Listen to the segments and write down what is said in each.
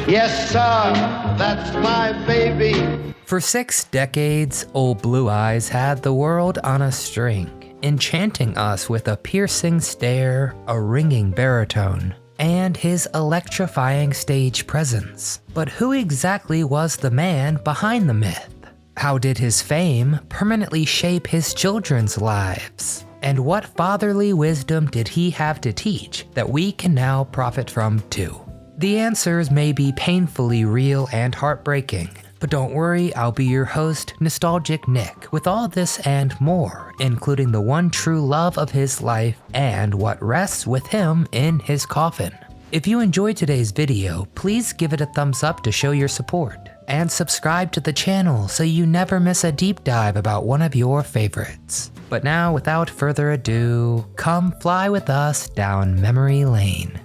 Yes, sir, that's my baby. For 6 decades, old Blue Eyes had the world on a string, enchanting us with a piercing stare, a ringing baritone, and his electrifying stage presence. But who exactly was the man behind the myth? How did his fame permanently shape his children's lives? And what fatherly wisdom did he have to teach that we can now profit from too? The answers may be painfully real and heartbreaking, but don't worry, I'll be your host, Nostalgic Nick, with all this and more, including the one true love of his life and what rests with him in his coffin. If you enjoyed today's video, please give it a thumbs up to show your support, and subscribe to the channel so you never miss a deep dive about one of your favorites. But now, without further ado, come fly with us down memory lane.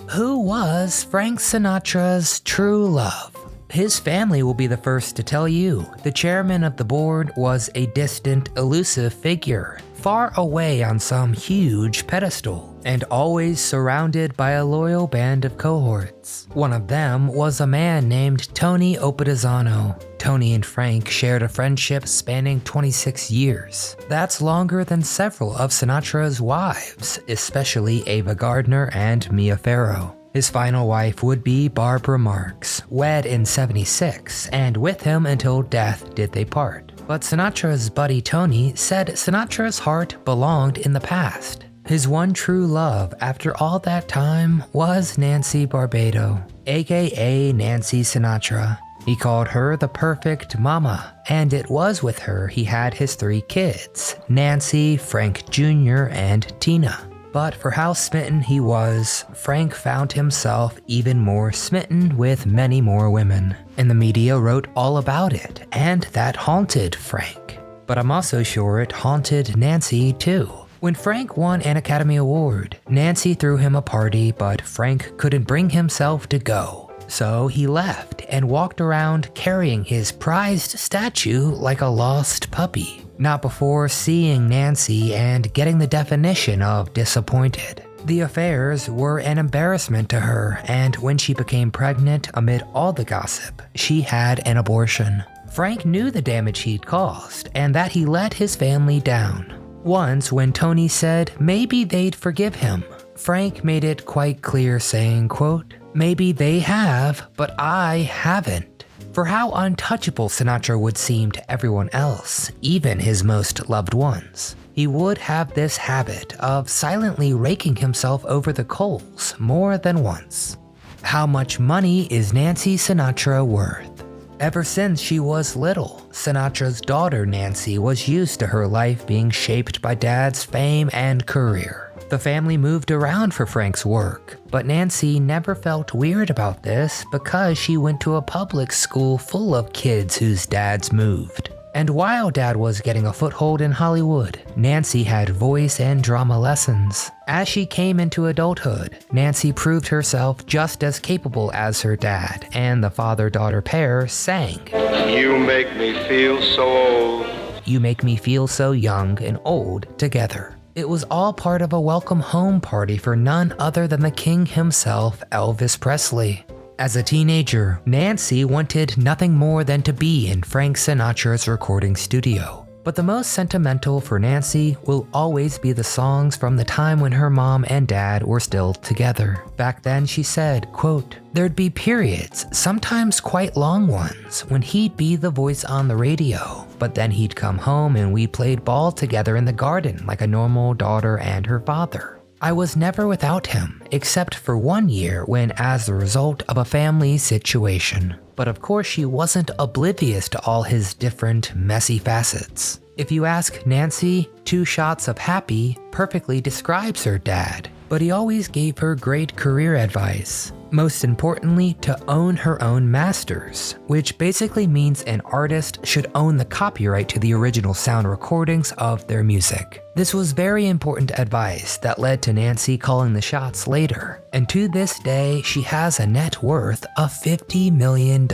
Who was Frank Sinatra's true love? His family will be the first to tell you. The chairman of the board was a distant, elusive figure, far away on some huge pedestal, and always surrounded by a loyal band of cohorts. One of them was a man named Tony Opedizano. Tony and Frank shared a friendship spanning 26 years. That's longer than several of Sinatra's wives, especially Ava Gardner and Mia Farrow. His final wife would be Barbara Marx, wed in '76, and with him until death did they part. But Sinatra's buddy Tony said Sinatra's heart belonged in the past. His one true love after all that time was Nancy Barbado, aka Nancy Sinatra. He called her the perfect mama, and it was with her he had his 3 kids, Nancy, Frank Jr., and Tina. But for how smitten he was, Frank found himself even more smitten with many more women. And the media wrote all about it, and that haunted Frank. But I'm also sure it haunted Nancy too. When Frank won an Academy Award, Nancy threw him a party, but Frank couldn't bring himself to go. So he left and walked around carrying his prized statue like a lost puppy. Not before seeing Nancy and getting the definition of disappointed. The affairs were an embarrassment to her, and when she became pregnant amid all the gossip, she had an abortion. Frank knew the damage he'd caused and that he let his family down. Once when Tony said maybe they'd forgive him, Frank made it quite clear saying, quote, "Maybe they have, but I haven't." For how untouchable Sinatra would seem to everyone else, even his most loved ones. He would have this habit of silently raking himself over the coals more than once. How much money is Nancy Sinatra worth? Ever since she was little, Sinatra's daughter Nancy was used to her life being shaped by Dad's fame and career. The family moved around for Frank's work, but Nancy never felt weird about this because she went to a public school full of kids whose dads moved. And while Dad was getting a foothold in Hollywood, Nancy had voice and drama lessons. As she came into adulthood, Nancy proved herself just as capable as her dad, and the father-daughter pair sang, You make me feel so old. You make me feel so young and old together. It was all part of a welcome home party for none other than the king himself, Elvis Presley. As a teenager, Nancy wanted nothing more than to be in Frank Sinatra's recording studio. But the most sentimental for Nancy will always be the songs from the time when her mom and dad were still together. Back then, she said, quote, "There'd be periods, sometimes quite long ones, when he'd be the voice on the radio, but then he'd come home and we played ball together in the garden like a normal daughter and her father. I was never without him, except for one year when as the result of a family situation." But of course she wasn't oblivious to all his different, messy facets. If you ask Nancy, 2 Shots of Happy perfectly describes her dad, but he always gave her great career advice. Most importantly, to own her own masters, which basically means an artist should own the copyright to the original sound recordings of their music. This was very important advice that led to Nancy calling the shots later, and to this day, she has a net worth of $50 million.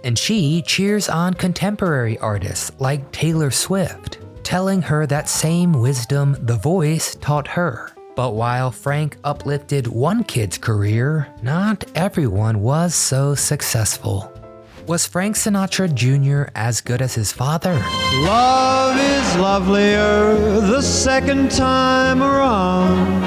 And she cheers on contemporary artists like Taylor Swift, telling her that same wisdom The Voice taught her. But while Frank uplifted one kid's career, not everyone was so successful. Was Frank Sinatra Jr. as good as his father? Love is lovelier the second time around.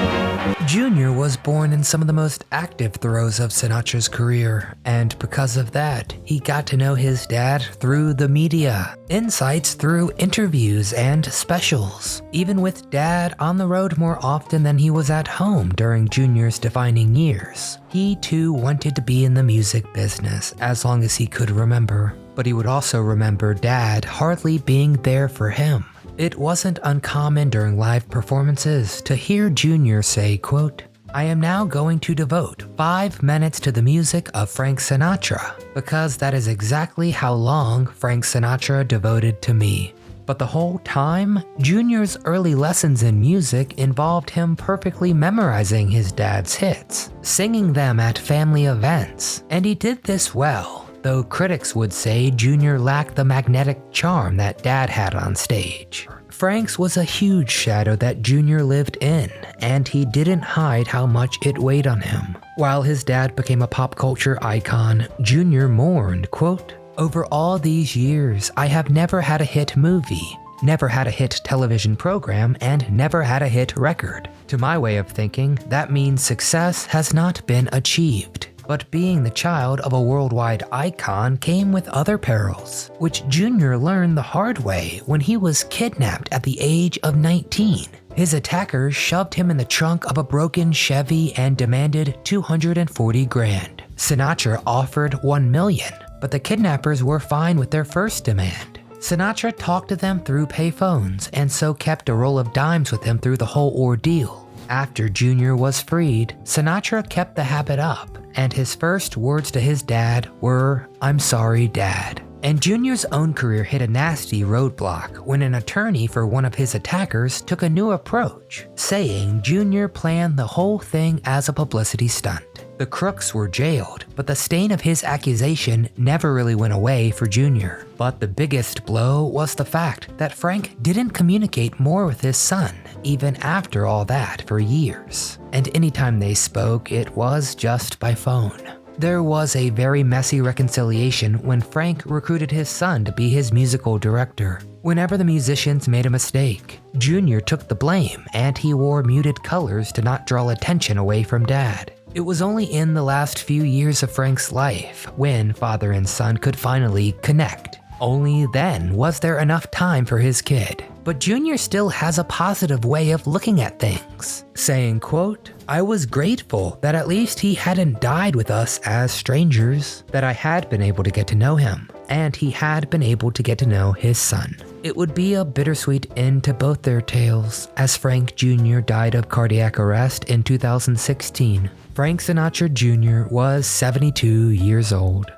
Jr. was born in some of the most active throes of Sinatra's career, and because of that, he got to know his dad through the media, insights through interviews and specials. Even with Dad on the road more often than he was at home during Jr.'s defining years, he too wanted to be in the music business as long as he could remember. But he would also remember Dad hardly being there for him. It wasn't uncommon during live performances to hear Jr. say, quote, "I am now going to devote 5 minutes to the music of Frank Sinatra, because that is exactly how long Frank Sinatra devoted to me." But the whole time, Jr.'s early lessons in music involved him perfectly memorizing his dad's hits, singing them at family events, and he did this well. Though critics would say Jr. lacked the magnetic charm that Dad had on stage. Frank's was a huge shadow that Jr. lived in, and he didn't hide how much it weighed on him. While his dad became a pop culture icon, Jr. mourned, quote, "Over all these years, I have never had a hit movie, never had a hit television program, and never had a hit record. To my way of thinking, that means success has not been achieved. But being the child of a worldwide icon came with other perils, which Jr. learned the hard way when he was kidnapped at the age of 19. His attackers shoved him in the trunk of a broken Chevy and demanded $240,000. Sinatra offered $1 million, but the kidnappers were fine with their first demand. Sinatra talked to them through payphones and so kept a roll of dimes with him through the whole ordeal. After Jr. was freed, Sinatra kept the habit up, and his first words to his dad were, "I'm sorry, Dad." And Jr.'s own career hit a nasty roadblock when an attorney for one of his attackers took a new approach, saying Jr. planned the whole thing as a publicity stunt. The crooks were jailed, but the stain of his accusation never really went away for Jr. But the biggest blow was the fact that Frank didn't communicate more with his son, even after all that, for years. And anytime they spoke, it was just by phone. There was a very messy reconciliation when Frank recruited his son to be his musical director. Whenever the musicians made a mistake, Jr. took the blame, and he wore muted colors to not draw attention away from Dad. It was only in the last few years of Frank's life when father and son could finally connect. Only then was there enough time for his kid. But Jr. still has a positive way of looking at things, saying, quote, "I was grateful that at least he hadn't died with us as strangers, that I had been able to get to know him, and he had been able to get to know his son." It would be a bittersweet end to both their tales, as Frank Jr. died of cardiac arrest in 2016. Frank Sinatra Jr. was 72 years old.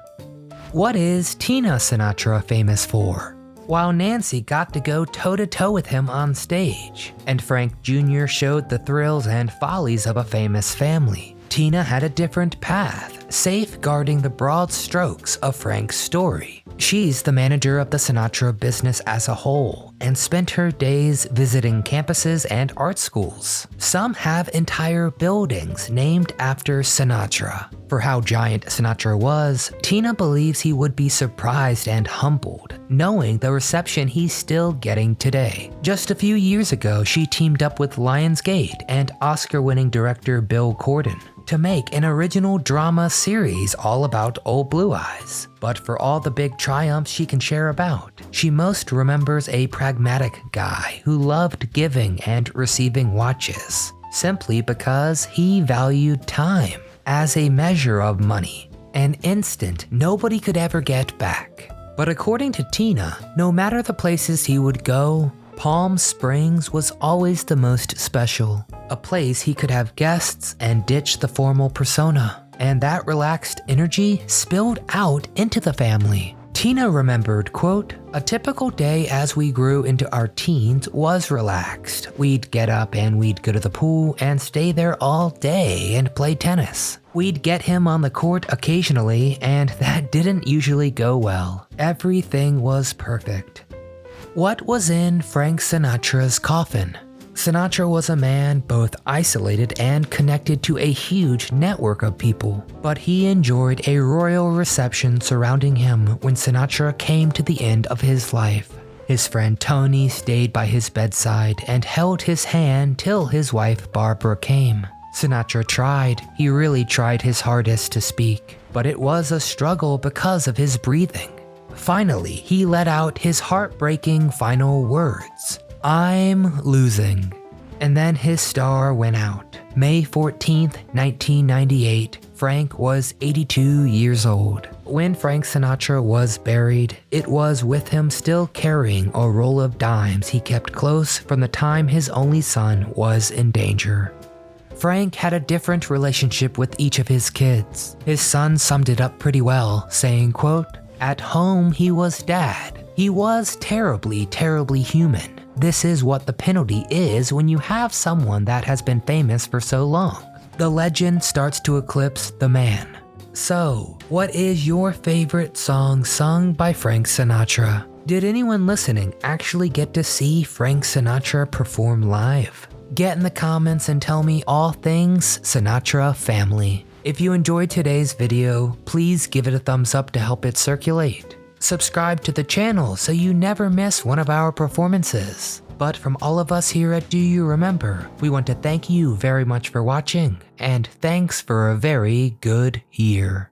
What is Tina Sinatra famous for? While Nancy got to go toe-to-toe with him on stage, and Frank Jr. showed the thrills and follies of a famous family, Tina had a different path, safeguarding the broad strokes of Frank's story. She's the manager of the Sinatra business as a whole, and spent her days visiting campuses and art schools. Some have entire buildings named after Sinatra. For how giant Sinatra was, Tina believes he would be surprised and humbled, knowing the reception he's still getting today. Just a few years ago, she teamed up with Lionsgate and Oscar-winning director Bill Corden to make an original drama series all about Old Blue Eyes. But for all the big triumphs she can share about, she most remembers a pragmatic guy who loved giving and receiving watches, simply because he valued time as a measure of money, an instant nobody could ever get back. But according to Tina, no matter the places he would go, Palm Springs was always the most special, a place he could have guests and ditch the formal persona, and that relaxed energy spilled out into the family. Tina remembered, quote, "A typical day as we grew into our teens was relaxed. We'd get up and we'd go to the pool and stay there all day and play tennis. We'd get him on the court occasionally, and that didn't usually go well. Everything was perfect." What was in Frank Sinatra's coffin? Sinatra was a man both isolated and connected to a huge network of people, but he enjoyed a royal reception surrounding him when Sinatra came to the end of his life. His friend Tony stayed by his bedside and held his hand till his wife Barbara came. Sinatra tried, he really tried his hardest to speak, but it was a struggle because of his breathing. Finally, he let out his heartbreaking final words, "I'm losing." And then his star went out. May 14th, 1998, Frank was 82 years old. When Frank Sinatra was buried, it was with him still carrying a roll of dimes he kept close from the time his only son was in danger. Frank had a different relationship with each of his kids. His son summed it up pretty well, saying, quote, "At home he was dad. He was terribly, terribly human. This is what the penalty is when you have someone that has been famous for so long. The legend starts to eclipse the man." So, what is your favorite song sung by Frank Sinatra? Did anyone listening actually get to see Frank Sinatra perform live? Get in the comments and tell me all things Sinatra family. If you enjoyed today's video, please give it a thumbs up to help it circulate. Subscribe to the channel so you never miss one of our performances. But from all of us here at Do You Remember, we want to thank you very much for watching, and thanks for a very good year.